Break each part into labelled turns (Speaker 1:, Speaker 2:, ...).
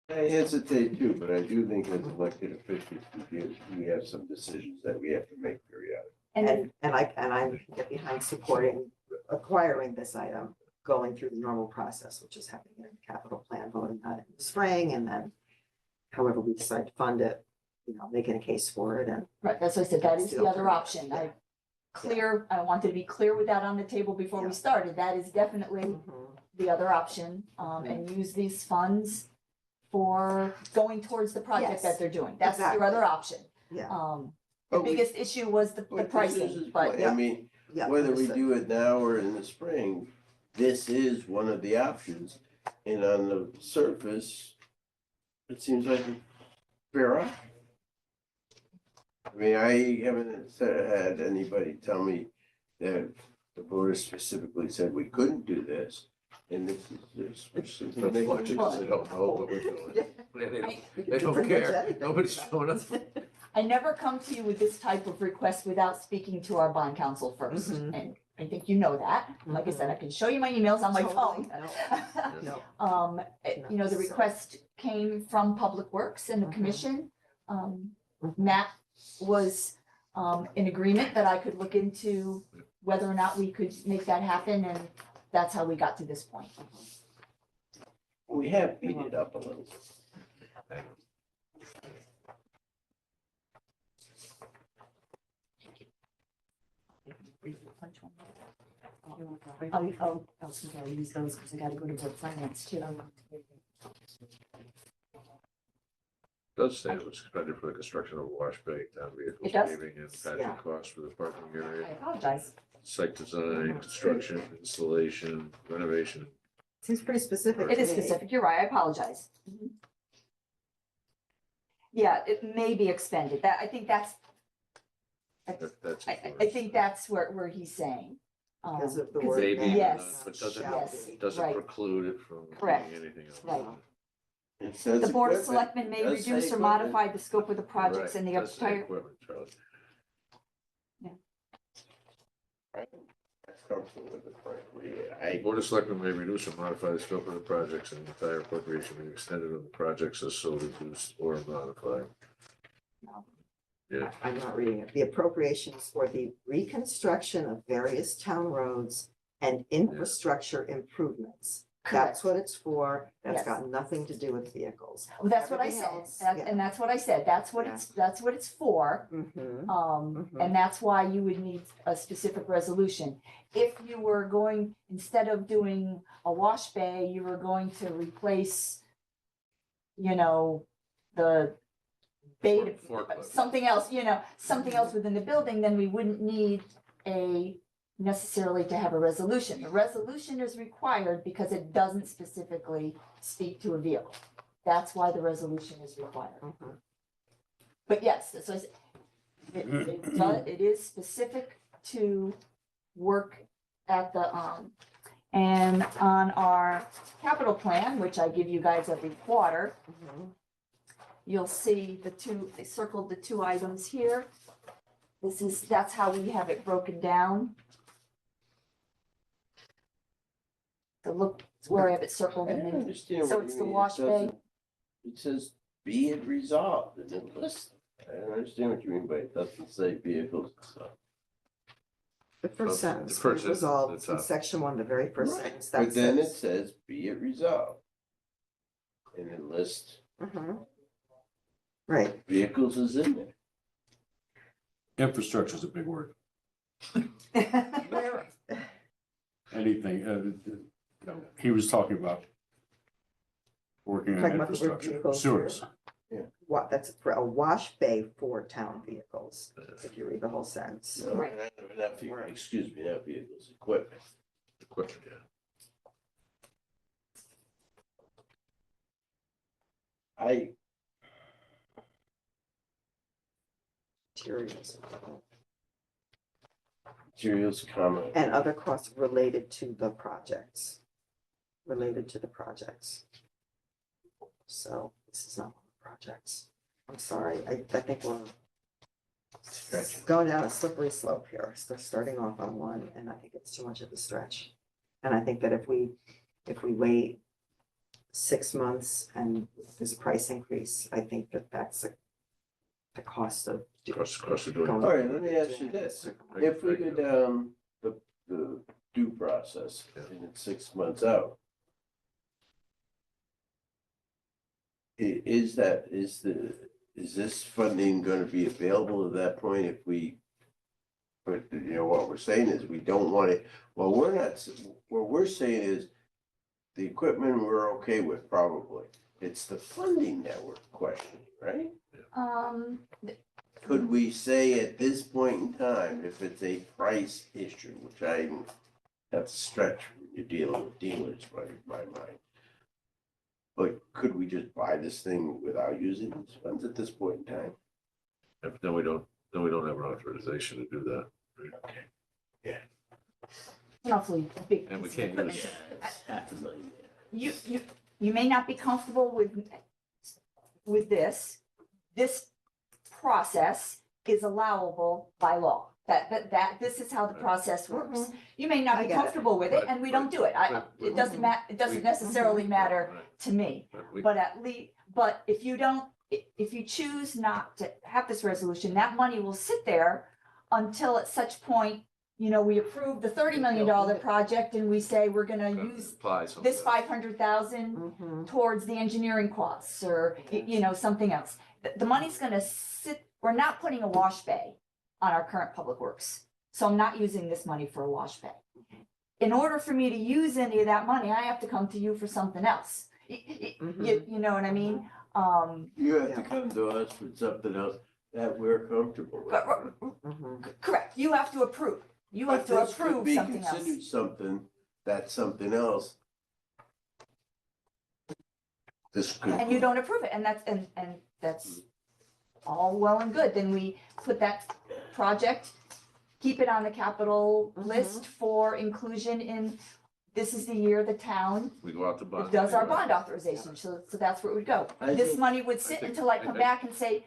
Speaker 1: I hesitate too, but I do think as elected officials, we have some decisions that we have to make periodically.
Speaker 2: And I get behind supporting, acquiring this item, going through the normal process, which is having a capital plan, voting on it in the spring, and then however we decide to fund it, making a case for it, and
Speaker 3: Right, that's what I said, that is
Speaker 2: That's the
Speaker 3: the other
Speaker 2: alternative,
Speaker 3: option.
Speaker 2: yeah.
Speaker 3: I wanted to be clear with that on the table before we
Speaker 2: Yeah.
Speaker 3: started. That is definitely the other option, and use these funds for going towards the project
Speaker 2: Yes,
Speaker 3: that they're doing. That's your
Speaker 2: exactly.
Speaker 3: other option.
Speaker 2: Yeah.
Speaker 3: The
Speaker 1: But we-
Speaker 3: biggest issue was the
Speaker 1: But this is
Speaker 3: pricing,
Speaker 1: his
Speaker 3: but
Speaker 1: point. I mean,
Speaker 2: Yeah,
Speaker 1: whether we
Speaker 2: understood.
Speaker 1: do it now or in the spring, this is one of the options. And on the surface, it seems like a fair option. I mean, I haven't had anybody tell me that the voters specifically said we couldn't do this. And this is.
Speaker 4: But they don't know what we're doing. They don't care. Nobody's showing up.
Speaker 3: I never come to you with this type of request without speaking to our bond counsel first,
Speaker 2: Mhm.
Speaker 3: and I think you know that. Like I said, I can show you my emails on my
Speaker 2: Totally.
Speaker 3: phone.
Speaker 2: No,
Speaker 3: The request came from Public Works and the
Speaker 2: Mhm.
Speaker 3: commission.
Speaker 2: Mhm.
Speaker 3: Matt was, in agreement that I could look into whether or not we could make that happen, and that's how we got to this point.
Speaker 1: We have beat it up a little.
Speaker 3: I was gonna use those because I gotta go to board finance too.
Speaker 4: Does say it was expended for the construction of a wash bay, town vehicles,
Speaker 3: It does?
Speaker 4: paving and
Speaker 2: Yeah.
Speaker 4: patching costs for the parking
Speaker 3: I
Speaker 4: area,
Speaker 3: apologize.
Speaker 4: site design, construction, installation, renovation.
Speaker 2: seems pretty specific.
Speaker 3: It
Speaker 2: to
Speaker 3: is
Speaker 2: me.
Speaker 3: specific, you're right, I apologize. Yeah, it may be expended, I think that's,
Speaker 4: That's.
Speaker 3: I think that's where he's saying.
Speaker 2: Because of the
Speaker 3: 'cause
Speaker 2: word.
Speaker 4: Maybe,
Speaker 2: may,
Speaker 3: yes,
Speaker 4: but doesn't,
Speaker 3: yes,
Speaker 4: doesn't
Speaker 3: right.
Speaker 4: preclude it from
Speaker 3: Correct,
Speaker 4: doing anything else.
Speaker 3: right.
Speaker 1: It says
Speaker 3: The Board of
Speaker 1: equipment.
Speaker 3: Selectmen may
Speaker 1: It does say
Speaker 3: reduce or
Speaker 1: equipment.
Speaker 3: modify the scope of the projects and the
Speaker 4: Right, does say
Speaker 3: entire.
Speaker 4: equipment, Charlie.
Speaker 1: That's comfortable with it, frankly.
Speaker 4: The Board of Selectmen may reduce or modify the scope of the projects and the entire appropriation may be extended on the projects as so reduced or modified.
Speaker 3: No.
Speaker 4: Yeah,
Speaker 2: I'm not reading it. The appropriations for the reconstruction of various town roads and infrastructure improvements. That's what it's for. That's
Speaker 3: Yes.
Speaker 2: got nothing to do with vehicles.
Speaker 3: Well, that's what I
Speaker 2: Everything
Speaker 3: said,
Speaker 2: else,
Speaker 3: and that's what I said, that's what it's for.
Speaker 2: Mhm.
Speaker 3: And that's why you would need a specific resolution. If you were going, instead of doing a wash bay, you were going to replace, the bay,
Speaker 4: Forklift.
Speaker 3: something else, something else within the building, then we wouldn't need necessarily to have a resolution. The resolution is required because it doesn't specifically speak to a vehicle. That's why the resolution is required.
Speaker 2: Mhm.
Speaker 3: But yes, so it is specific to work at the, and on our capital plan, which I give you guys every quarter,
Speaker 2: Mhm.
Speaker 3: you'll see I circled the two items here. That's how we have it broken down. So look, it's where I have it circled
Speaker 1: I
Speaker 3: and
Speaker 1: don't
Speaker 3: then,
Speaker 1: understand
Speaker 3: so
Speaker 1: what
Speaker 3: it's
Speaker 1: you
Speaker 3: the
Speaker 1: mean.
Speaker 3: wash
Speaker 1: It
Speaker 3: bay.
Speaker 1: doesn't- It says, be it resolved, and then list. I don't understand what you mean by it doesn't say vehicles and stuff.
Speaker 2: The first sentence,
Speaker 4: the first
Speaker 2: resolved
Speaker 4: sentence,
Speaker 2: in
Speaker 4: the top.
Speaker 2: section 1, the very first
Speaker 1: Right,
Speaker 2: sentence.
Speaker 1: but
Speaker 2: that
Speaker 1: then it
Speaker 2: says-
Speaker 1: says, be it resolved. And then list
Speaker 2: Mhm. Right.
Speaker 1: vehicles is in there.
Speaker 5: Infrastructure is a big word. Anything, he was talking about working on
Speaker 2: Talking about the
Speaker 5: infrastructure,
Speaker 2: vehicles
Speaker 5: sewers.
Speaker 2: What, that's for a wash bay for town vehicles, if you read the whole sentence.
Speaker 1: No,
Speaker 3: Right.
Speaker 1: not vehicles, excuse me, not vehicles, equipment.
Speaker 4: Equipment, yeah.
Speaker 1: I,
Speaker 2: Materials.
Speaker 1: materials, comment.
Speaker 2: And other costs related to the projects. Related to the projects. So this is not one of the projects. I'm sorry, I think we're going down a slippery slope here. So starting off on one, and I think it's too much of a stretch. And I think that if we wait 6 months and this price increase, I think that that's the cost of.
Speaker 4: Cost of doing it.
Speaker 2: going-
Speaker 1: All right, let me ask you this. If we go down the due process and it's 6 months out. Is this funding gonna be available at that point if we? But you know, what we're saying is we don't want it, well, we're not, what we're saying is. The equipment we're okay with probably, it's the funding that we're questioning, right? Could we say at this point in time, if it's a price issue, which I have to stretch when you're dealing with dealers by my mind. But could we just buy this thing without using these funds at this point in time?
Speaker 4: If then we don't have an authorization to do that.
Speaker 1: Okay.
Speaker 3: an awfully big.
Speaker 4: And we
Speaker 3: piece of
Speaker 4: can't
Speaker 3: equipment.
Speaker 4: use-
Speaker 3: You may not be comfortable with this. This process is allowable by law. This is how the process works. You may not
Speaker 2: I
Speaker 3: be
Speaker 2: get it.
Speaker 3: comfortable with it, and we don't do it. It doesn't it doesn't necessarily matter
Speaker 4: Right,
Speaker 3: to me.
Speaker 4: but we-
Speaker 3: But but if you don't, if you choose not to have this resolution, that money will sit there until at such point, we approve the $30 million project and we say we're gonna
Speaker 4: gotta
Speaker 3: use
Speaker 4: apply something
Speaker 3: this
Speaker 4: else.
Speaker 3: 500,000
Speaker 2: Mhm.
Speaker 3: towards the engineering costs or, something else. The money's gonna sit, we're not putting a wash bay on our current public works. So I'm not using this money for a wash bay. In order for me to use any of that money, I have to come to you for something else. You know what I mean?
Speaker 1: You have to come to us with something else that we're comfortable with.
Speaker 2: Mhm.
Speaker 3: Correct, you have to approve. You have to
Speaker 1: But this could
Speaker 3: approve
Speaker 1: be
Speaker 3: something else.
Speaker 1: considered something, that's something else. This could.
Speaker 3: And you don't approve it, and that's all well and good, then we put that project, keep it on the capital list for inclusion in, this is the year the town
Speaker 4: We go out to bond.
Speaker 3: does our bond authorization, so that's where it would go.
Speaker 1: I
Speaker 3: This
Speaker 1: think-
Speaker 3: money would sit
Speaker 4: think-
Speaker 3: until I come back and say,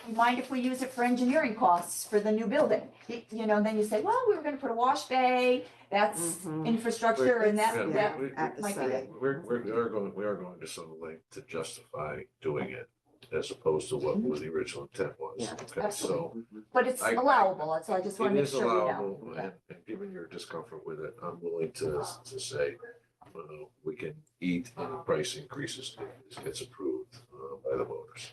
Speaker 3: you mind if we use it for engineering costs for the new building? Then you say, well, we were gonna put a wash bay, that's
Speaker 2: Mhm.
Speaker 3: infrastructure and
Speaker 4: Yeah,
Speaker 3: that
Speaker 2: At the
Speaker 3: might be
Speaker 2: site.
Speaker 3: it.
Speaker 4: We are going to some length to justify doing it as opposed to what the original intent was.
Speaker 2: Yeah,
Speaker 4: Okay, so
Speaker 3: But it's
Speaker 4: I-
Speaker 3: allowable, so I just wanna
Speaker 4: it
Speaker 3: make
Speaker 4: is
Speaker 3: sure we know.
Speaker 4: allowable, and given your discomfort with it, I'm willing to say, we can eat any price increases if this gets approved by the voters.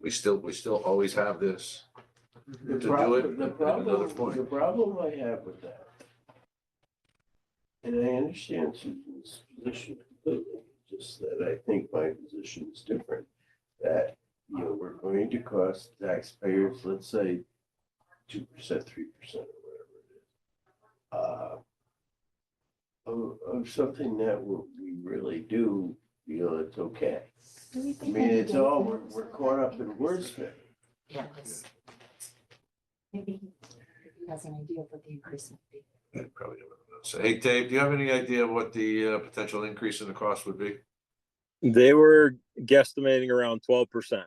Speaker 4: We still always have this
Speaker 1: The
Speaker 4: to do
Speaker 1: problem,
Speaker 4: it
Speaker 1: the
Speaker 4: at another
Speaker 1: problem,
Speaker 4: point.
Speaker 1: the problem I have with that. And I understand Susan's position completely, just that I think my position is different. That, we're going to cost taxpayers, let's say, 2%, 3% or whatever it is. Of something that we really do, it's okay.
Speaker 3: Do we
Speaker 1: I
Speaker 3: think
Speaker 1: mean,
Speaker 3: maybe
Speaker 1: it's
Speaker 3: Dave
Speaker 1: all,
Speaker 3: knows
Speaker 1: we're
Speaker 3: what
Speaker 1: caught
Speaker 3: that
Speaker 1: up in
Speaker 3: increase is?
Speaker 1: wordsmith.
Speaker 2: Yeah.
Speaker 3: Maybe he has an idea of what the increase might be.
Speaker 4: I probably don't know. So, hey, Dave, do you have any idea what the potential increase in the cost would be?
Speaker 6: They were guesstimating around 12%.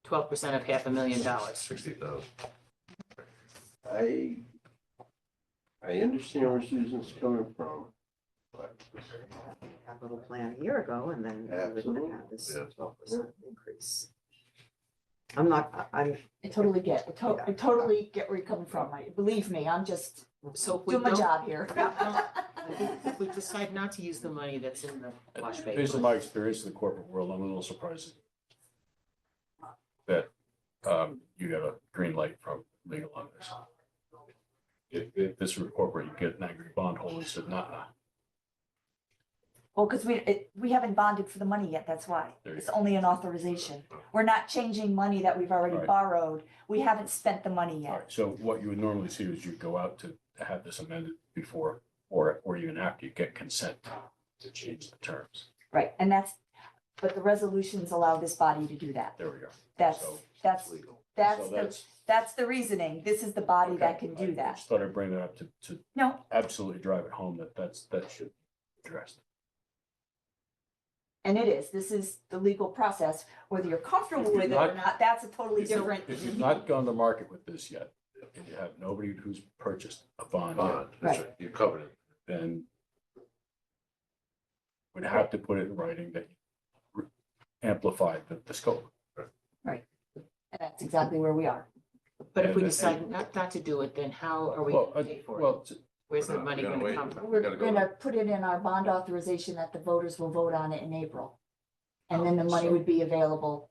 Speaker 7: 12% of $500,000.
Speaker 4: 60,000.
Speaker 1: I understand where Susan's coming from, but
Speaker 2: Capital plan a year ago and then we wouldn't have had this
Speaker 4: Yeah.
Speaker 2: 12% increase. I'm
Speaker 3: I totally get, I totally get where you're coming from. Believe me, I'm just
Speaker 7: So if we
Speaker 3: doing my
Speaker 7: don't,
Speaker 3: job here.
Speaker 7: if we decide not to use the money that's in the wash bay.
Speaker 5: Based on my experience in the corporate world, I'm a little surprised that you got a green light from legal on this. If this were corporate, you get an angry bondholder who said, nah.
Speaker 3: Well, because we haven't bonded for the money yet, that's why.
Speaker 5: There you
Speaker 3: It's only an authorization. We're not changing money that we've already
Speaker 5: Right.
Speaker 3: borrowed. We haven't spent the money
Speaker 5: All
Speaker 3: yet.
Speaker 5: right, so what you would normally see is you go out to have this amended before, or even after you get consent to change the terms.
Speaker 3: Right, and but the resolutions allow this body to do that.
Speaker 5: There we go.
Speaker 3: That's,
Speaker 5: So-
Speaker 3: that's,
Speaker 4: Legal.
Speaker 3: that's, that's the reasoning. This is the body that can
Speaker 5: Okay,
Speaker 3: do
Speaker 5: I
Speaker 3: that.
Speaker 5: just thought I'd bring that up to
Speaker 3: No,
Speaker 5: absolutely drive it home that should be addressed.
Speaker 3: and it is. This is the legal process. Whether you're comfortable
Speaker 5: If you're
Speaker 3: with it or
Speaker 5: not-
Speaker 3: not, that's a totally different.
Speaker 5: If you've not gone to market with this yet, and you have nobody who's purchased a bond,
Speaker 4: Bond, that's right, you're covered it.
Speaker 5: then would have to put it in writing that you amplify the scope.
Speaker 3: And that's exactly where we are.
Speaker 7: But if we
Speaker 5: And-
Speaker 7: decide not to do it, then how are we
Speaker 5: Well,
Speaker 7: gonna pay for it?
Speaker 5: well,
Speaker 7: Where's the
Speaker 4: we're
Speaker 7: money
Speaker 4: gonna
Speaker 7: gonna
Speaker 4: wait.
Speaker 7: come from?
Speaker 3: We're
Speaker 4: gotta go.
Speaker 3: gonna put it in our bond authorization that the voters will vote on it in April. And then the money
Speaker 5: So-
Speaker 3: would be available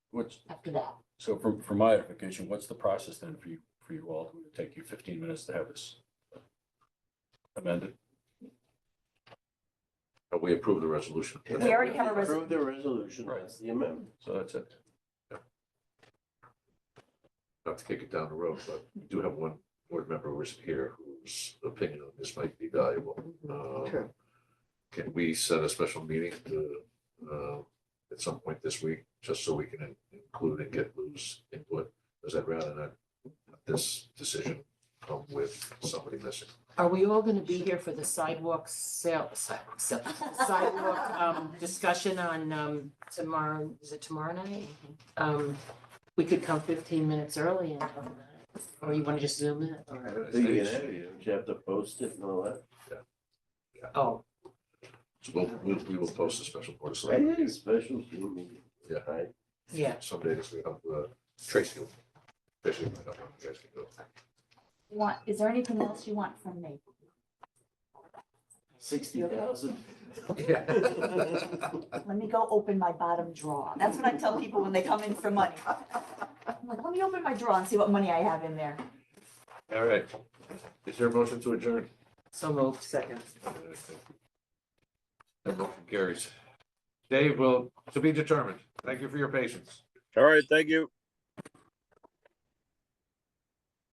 Speaker 5: what's,
Speaker 3: after that.
Speaker 5: so for my edification, what's the process then for you all? It would take you 15 minutes to have this amended?
Speaker 4: We approve the resolution.
Speaker 3: We already have a
Speaker 1: Approve the resolution,
Speaker 5: Right.
Speaker 1: that's the amendment.
Speaker 5: So that's it.
Speaker 4: Not to kick it down the road, but we do have one board member who isn't here whose opinion on this might be valuable.
Speaker 2: True.
Speaker 4: Can we set a special meeting to, at some point this week, just so we can include and get Lou's input? Is that rather than this decision come with somebody missing?
Speaker 7: Are we all gonna be here for the sidewalk discussion on, tomorrow, is it tomorrow night? We could come 15 minutes early and, or you wanna just zoom in, or,
Speaker 1: So you can have it, don't you have to post it and all that?
Speaker 7: oh,
Speaker 4: So we will post a special board of
Speaker 1: Right,
Speaker 4: selectmen.
Speaker 1: special Zoom meeting.
Speaker 4: Yeah.
Speaker 1: Right.
Speaker 7: yeah.
Speaker 4: Some days we have, Tracy, might not want you guys to go.
Speaker 3: Is there anything else you want from me?
Speaker 1: 60,000.
Speaker 4: Yeah.
Speaker 3: Let me go open my bottom drawer. That's what I tell people when they come in for money. I'm like, let me open my drawer and see what money I have in there.
Speaker 4: All right. Is there a motion to adjourn?
Speaker 7: So moved. Second.
Speaker 4: That motion carries. Dave, will, to be determined. Thank you for your patience.
Speaker 6: All right, thank you.